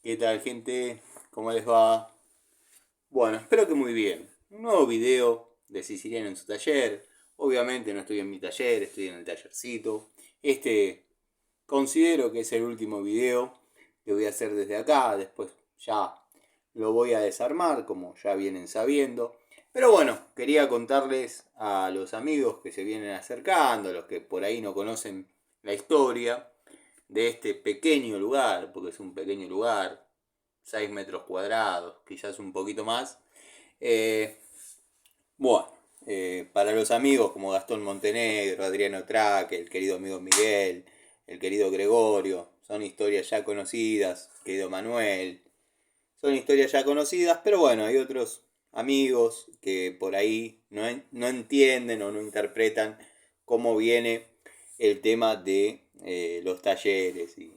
¿Qué tal, gente? ¿Cómo les va? Bueno, espero que muy bien. Un nuevo video de Siciliano en su taller. Obviamente no estoy en mi taller, estoy en el tallercito. Este considero que es el último video que voy a hacer desde acá. Después ya lo voy a desarmar, como ya vienen sabiendo. Pero bueno, quería contarles a los amigos que se vienen acercando, a los que por ahí no conocen la historia de este pequeño lugar, porque es un pequeño lugar, 6 metros cuadrados, quizás un poquito más. Eh, bueno, para los amigos como Gastón Montenegro, Adriano Traque, el querido amigo Miguel, el querido Gregorio, son historias ya conocidas, querido Manuel, son historias ya conocidas, pero bueno, hay otros amigos que por ahí no entienden o no interpretan cómo viene el tema de los talleres. Y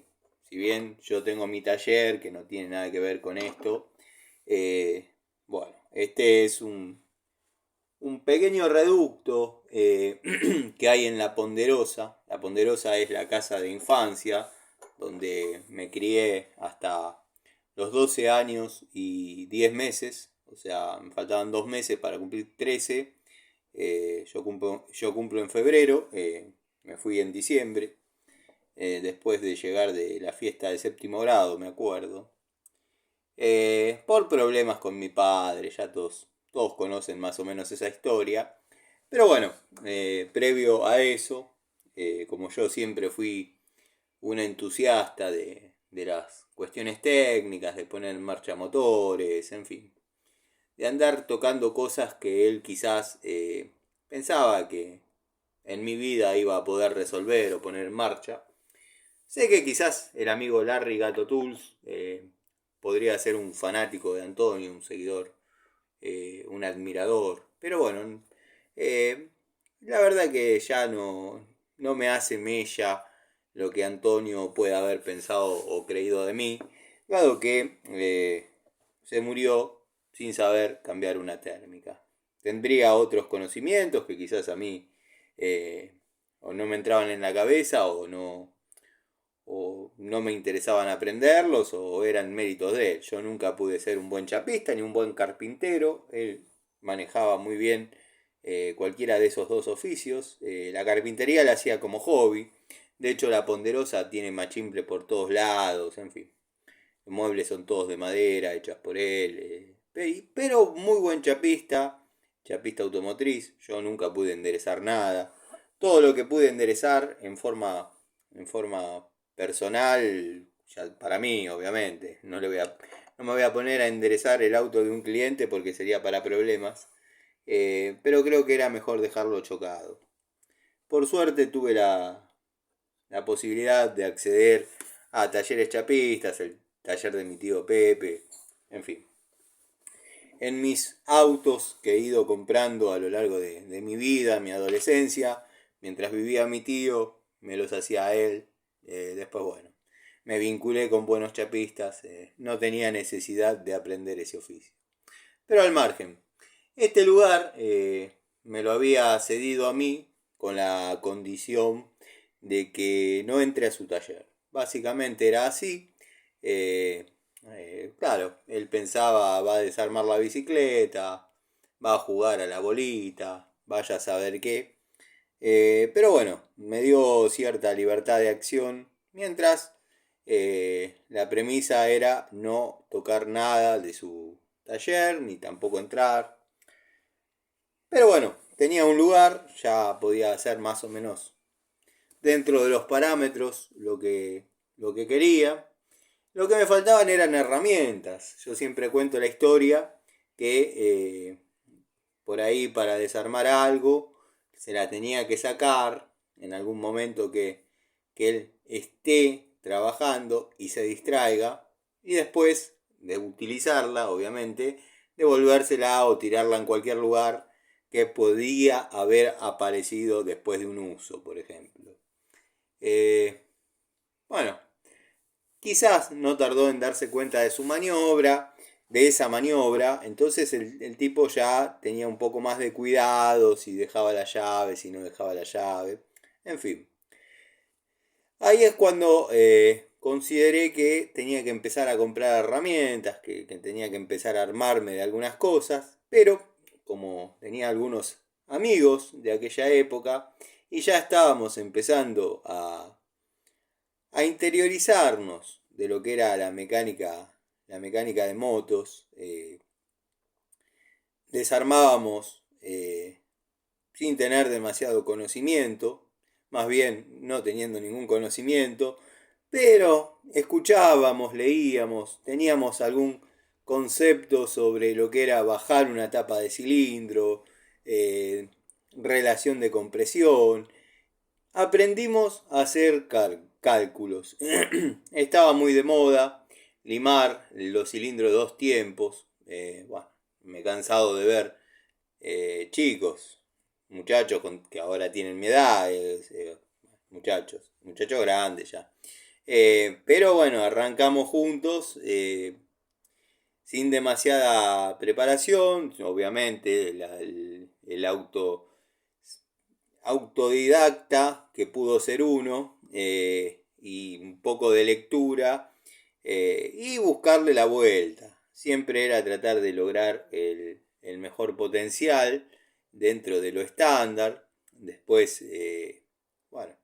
si bien yo tengo mi taller, que no tiene nada que ver con esto, eh, bueno, este es un pequeño reducto que hay en La Ponderosa. La Ponderosa es la casa de infancia donde me crié hasta los 12 años y 10 meses. O sea, me faltaban 2 meses para cumplir 13. Yo cumplo en febrero, me fui en diciembre, después de llegar de la fiesta de séptimo grado, me acuerdo. Por problemas con mi padre, ya todos conocen más o menos esa historia. Pero bueno, previo a eso, como yo siempre fui un entusiasta de las cuestiones técnicas, de poner en marcha motores, en fin, de andar tocando cosas que él quizás pensaba que en mi vida iba a poder resolver o poner en marcha. Sé que quizás el amigo Larry Gato Tools podría ser un fanático de Antonio, un seguidor, un admirador, pero bueno, eh, la verdad que ya no me hace mella lo que Antonio pueda haber pensado o creído de mí, dado que se murió sin saber cambiar una térmica. Tendría otros conocimientos que quizás a mí o no me entraban en la cabeza o no me interesaban aprenderlos o eran méritos de él. Yo nunca pude ser un buen chapista ni un buen carpintero. Él manejaba muy bien cualquiera de esos dos oficios. La carpintería la hacía como hobby. De hecho, la Ponderosa tiene machimbre por todos lados, en fin. Los muebles son todos de madera, hechas por él. Pero muy buen chapista, chapista automotriz. Yo nunca pude enderezar nada. Todo lo que pude enderezar en forma personal, ya para mí, obviamente. No me voy a poner a enderezar el auto de un cliente porque sería para problemas. Pero creo que era mejor dejarlo chocado. Por suerte tuve la posibilidad de acceder a talleres chapistas, el taller de mi tío Pepe, en fin. En mis autos que he ido comprando a lo largo de mi vida, mi adolescencia, mientras vivía mi tío, me los hacía a él. Después, bueno, me vinculé con buenos chapistas, no tenía necesidad de aprender ese oficio. Pero al margen, este lugar me lo había cedido a mí con la condición de que no entre a su taller. Básicamente era así. Eh, claro, él pensaba, va a desarmar la bicicleta, va a jugar a la bolita, vaya a saber qué. Pero bueno, me dio cierta libertad de acción, mientras la premisa era no tocar nada de su taller, ni tampoco entrar. Pero bueno, tenía un lugar, ya podía hacer más o menos dentro de los parámetros lo que quería. Lo que me faltaban eran herramientas. Yo siempre cuento la historia que por ahí para desarmar algo se la tenía que sacar en algún momento que él esté trabajando y se distraiga y después de utilizarla, obviamente, devolvérsela o tirarla en cualquier lugar que podía haber aparecido después de un uso, por ejemplo. Eh, bueno, quizás no tardó en darse cuenta de su maniobra, de esa maniobra, entonces el tipo ya tenía un poco más de cuidado, si dejaba la llave, si no dejaba la llave, en fin. Ahí es cuando consideré que tenía que empezar a comprar herramientas, que tenía que empezar a armarme de algunas cosas, pero como tenía algunos amigos de aquella época y ya estábamos empezando a interiorizarnos de lo que era la mecánica de motos, desarmábamos sin tener demasiado conocimiento, más bien no teniendo ningún conocimiento, pero escuchábamos, leíamos, teníamos algún concepto sobre lo que era bajar una tapa de cilindro, eh, relación de compresión. Aprendimos a hacer cálculos. Estaba muy de moda limar los cilindros de dos tiempos. Bueno, me he cansado de ver chicos, muchachos que ahora tienen mi edad, muchachos grandes ya. Pero bueno, arrancamos juntos sin demasiada preparación, obviamente el autodidacta que pudo ser uno, y un poco de lectura, y buscarle la vuelta. Siempre era tratar de lograr el mejor potencial dentro de lo estándar. Después, bueno,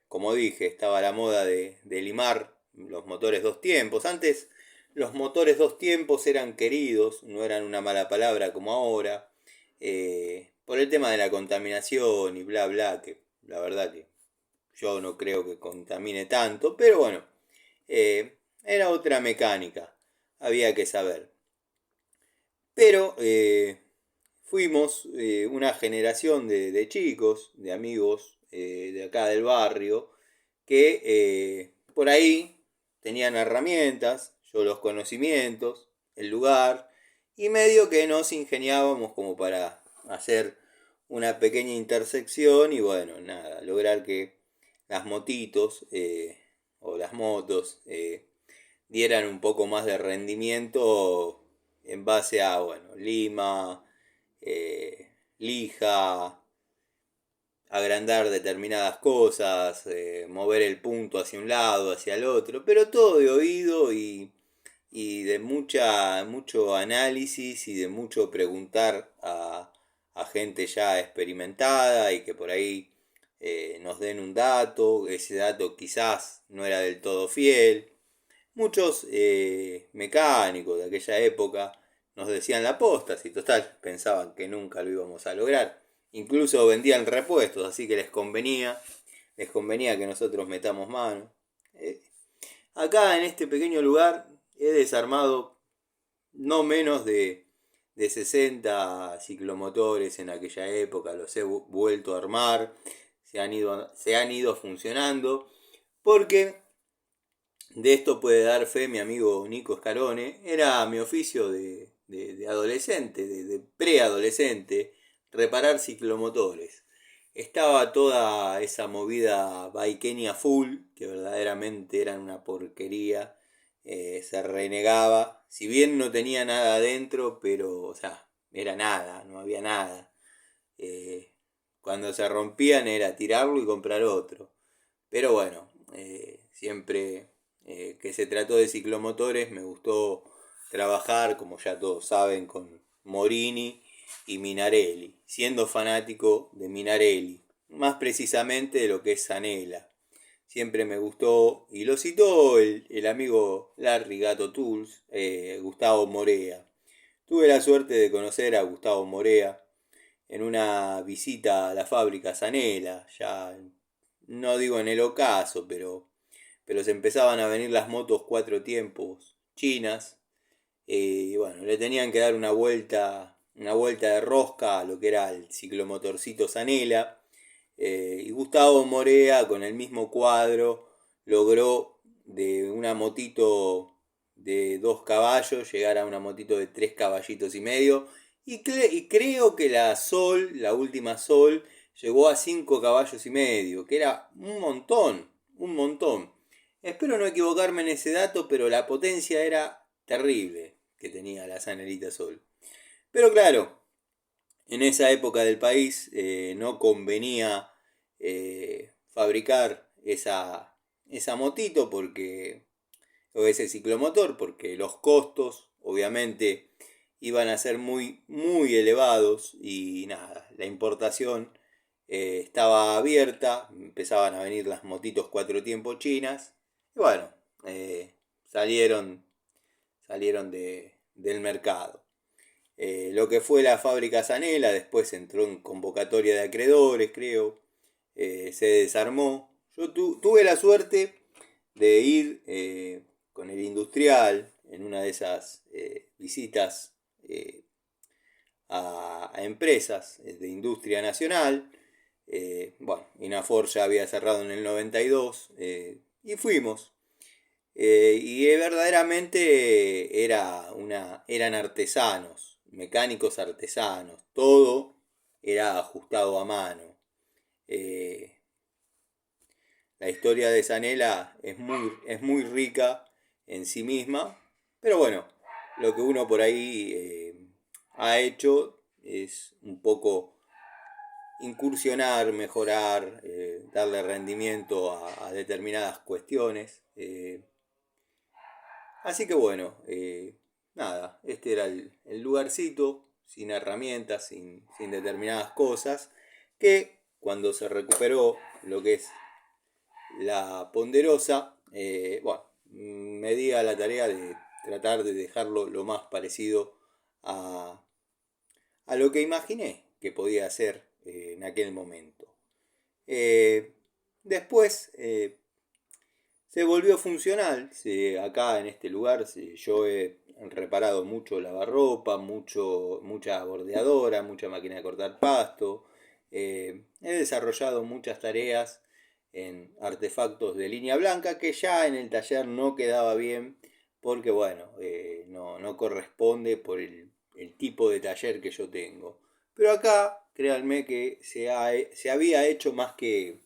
como dije, estaba la moda de limar los motores dos tiempos. Antes los motores dos tiempos eran queridos, no eran una mala palabra como ahora, por el tema de la contaminación y bla bla, que la verdad que yo no creo que contamine tanto, pero bueno, era otra mecánica, había que saber. Pero fuimos una generación de chicos, de amigos de acá del barrio, que por ahí tenían herramientas, yo los conocimientos, el lugar, y medio que nos ingeniábamos como para hacer una pequeña intersección y bueno, nada, lograr que las motitos o las motos dieran un poco más de rendimiento en base a, bueno, lima, lija, agrandar determinadas cosas, mover el punto hacia un lado, hacia el otro, pero todo de oído y de mucho análisis y de mucho preguntar a gente ya experimentada y que por ahí nos den un dato, ese dato quizás no era del todo fiel. Muchos mecánicos de aquella época nos decían la posta, si total pensaban que nunca lo íbamos a lograr. Incluso vendían repuestos, así que les convenía que nosotros metamos mano. Eh, Acá en este pequeño lugar he desarmado no menos de 60 ciclomotores en aquella época, los he vuelto a armar, se han ido funcionando, porque de esto puede dar fe mi amigo Nico Scarone, era mi oficio de adolescente, de preadolescente, reparar ciclomotores. Estaba toda esa movida bikenia full, que verdaderamente eran una porquería, se renegaba, si bien no tenía nada adentro, pero, o sea, era nada, no había nada. Eh, Cuando se rompían era tirarlo y comprar otro. Pero bueno, siempre que se trató de ciclomotores me gustó trabajar, como ya todos saben, con Morini y Minarelli, siendo fanático de Minarelli, más precisamente de lo que es Zanella. Siempre me gustó, y lo citó el amigo Larry Gato Tools, Gustavo Morea. Tuve la suerte de conocer a Gustavo Morea en una visita a la fábrica Zanella, ya no digo en el ocaso, pero se empezaban a venir las motos cuatro tiempos chinas, y bueno, le tenían que dar una vuelta de rosca a lo que era el ciclomotorcito Zanella, y Gustavo Morea con el mismo cuadro logró de una motito de 2 caballos llegar a una motito de 3 caballitos y medio, y creo que la Sol, la última Sol, llegó a 5 caballos y medio, que era un montón, un montón. Espero no equivocarme en ese dato, pero la potencia era terrible que tenía la Zanelita Sol. Pero claro, en esa época del país no convenía fabricar esa motito porque o ese ciclomotor, porque los costos obviamente iban a ser muy, muy elevados y nada, la importación estaba abierta, empezaban a venir las motitos cuatro tiempos chinas y bueno, salieron, del mercado. Lo que fue la fábrica Zanela, después entró en convocatoria de acreedores, creo, se desarmó. Yo tuve la suerte de ir con el industrial en una de esas visitas eh, a empresas de industria nacional. Bueno, Inafor ya había cerrado en el 92 y fuimos. Y verdaderamente eran artesanos, mecánicos artesanos, todo era ajustado a mano. Eh, la historia de Zanella es muy rica en sí misma, pero bueno, lo que uno por ahí ha hecho es un poco incursionar, mejorar, darle rendimiento a determinadas cuestiones. Así que bueno, nada, este era el lugarcito, sin herramientas, sin determinadas cosas, que cuando se recuperó lo que es la ponderosa, bueno, me di a la tarea de tratar de dejarlo lo más parecido a, a lo que imaginé que podía hacer en aquel momento. Eh, Después se volvió funcional. Acá en este lugar yo he reparado mucho lavarropa, mucha bordeadora, mucha máquina de cortar pasto. He desarrollado muchas tareas en artefactos de línea blanca que ya en el taller no quedaba bien porque bueno, no corresponde por el tipo de taller que yo tengo. Pero acá, créanme que se había hecho más que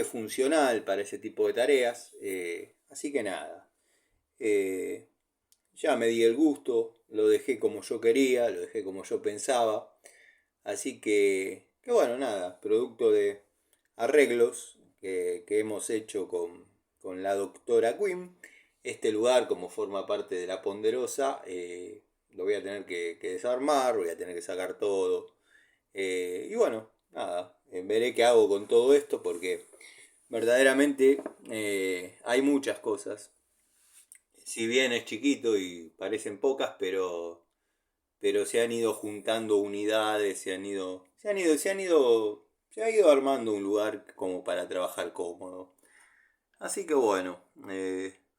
funcional para ese tipo de tareas. Así que nada, eh, ya me di el gusto, lo dejé como yo quería, lo dejé como yo pensaba. Así que bueno, nada, producto de arreglos que hemos hecho con la doctora Quinn. Este lugar, como forma parte de la Ponderosa, lo voy a tener que desarmar, voy a tener que sacar todo. Y bueno, nada, veré qué hago con todo esto porque verdaderamente hay muchas cosas. Si bien es chiquito y parecen pocas, pero se han ido juntando unidades, se ha ido armando un lugar como para trabajar cómodo. Así que bueno,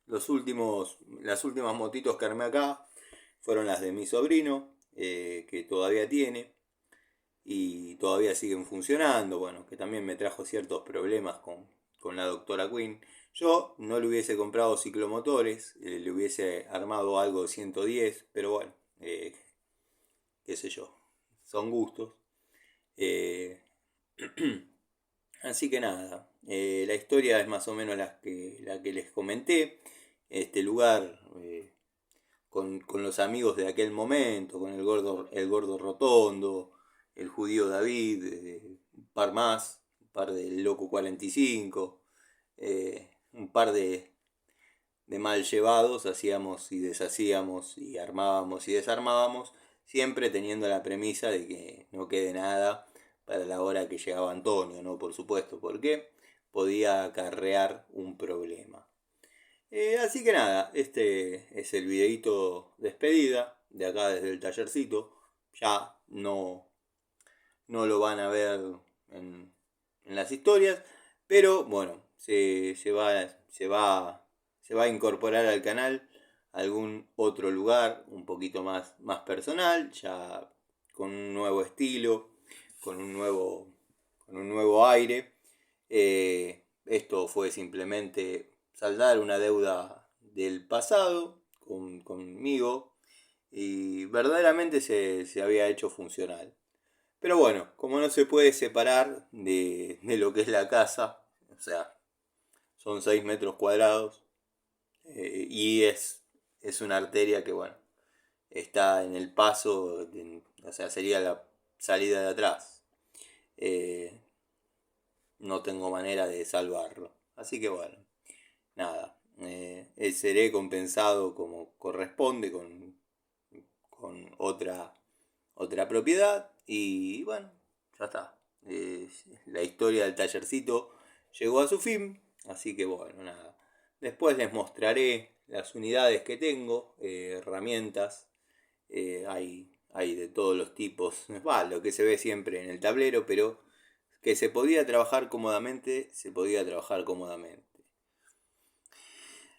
las últimas motitos que armé acá fueron las de mi sobrino, que todavía tiene y todavía siguen funcionando, bueno, que también me trajo ciertos problemas con la doctora Quinn. Yo no le hubiese comprado ciclomotores, le hubiese armado algo de 110, pero bueno, qué sé yo, son gustos. Eh, Así que nada, la historia es más o menos la que les comenté. Este lugar con los amigos de aquel momento, con el gordo Rotondo, el judío David, un par más, un par del loco 45, un par de mal llevados, hacíamos y deshacíamos y armábamos y desarmábamos, siempre teniendo la premisa de que no quede nada para la hora que llegaba Antonio, ¿no? Por supuesto, porque podía acarrear un problema. Así que nada, este es el videito despedida de acá desde el tallercito. Ya no lo van a ver en las historias, pero bueno, se va a incorporar al canal algún otro lugar un poquito más personal, ya con un nuevo estilo, con un nuevo, con un nuevo aire. Esto fue simplemente saldar una deuda del pasado conmigo y verdaderamente se había hecho funcional. Pero bueno, como no se puede separar de lo que es la casa, o sea, son 6 metros cuadrados y es una arteria que, bueno, está en el paso, o sea, sería la salida de atrás. No tengo manera de salvarlo. Así que bueno, nada. seré compensado como corresponde con otra propiedad. Y bueno, ya está. La historia del tallercito llegó a su fin. Así que bueno, nada. Después les mostraré las unidades que tengo, herramientas. Hay de todos los tipos. Lo que se ve siempre en el tablero, pero que se podía trabajar cómodamente, se podía trabajar cómodamente.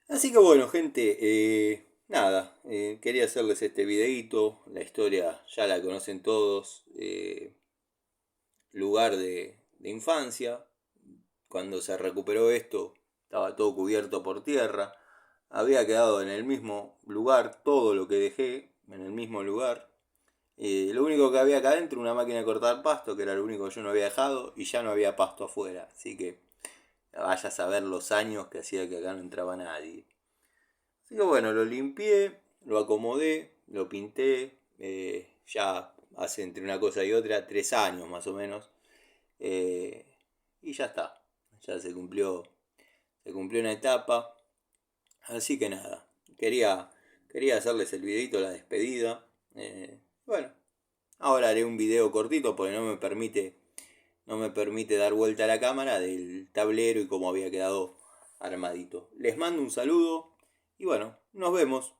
Así que bueno, gente, nada, quería hacerles este videito. La historia ya la conocen todos. Lugar de infancia. Cuando se recuperó esto, estaba todo cubierto por tierra. Había quedado en el mismo lugar todo lo que dejé, en el mismo lugar. Lo único que había acá adentro, una máquina de cortar pasto, que era lo único que yo no había dejado, y ya no había pasto afuera. Así que vaya a saber los años que hacía que acá no entraba nadie. Así que bueno, lo limpié, lo acomodé, lo pinté, ya hace entre una cosa y otra 3 años más o menos. Y ya está, ya se cumplió una etapa. Así que nada, quería hacerles el videito, la despedida. Bueno, ahora haré un video cortito porque no me permite dar vuelta a la cámara del tablero y cómo había quedado armadito. Les mando un saludo y bueno, nos vemos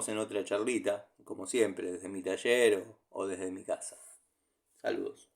en otra charlita, como siempre, desde mi taller o desde mi casa. Saludos.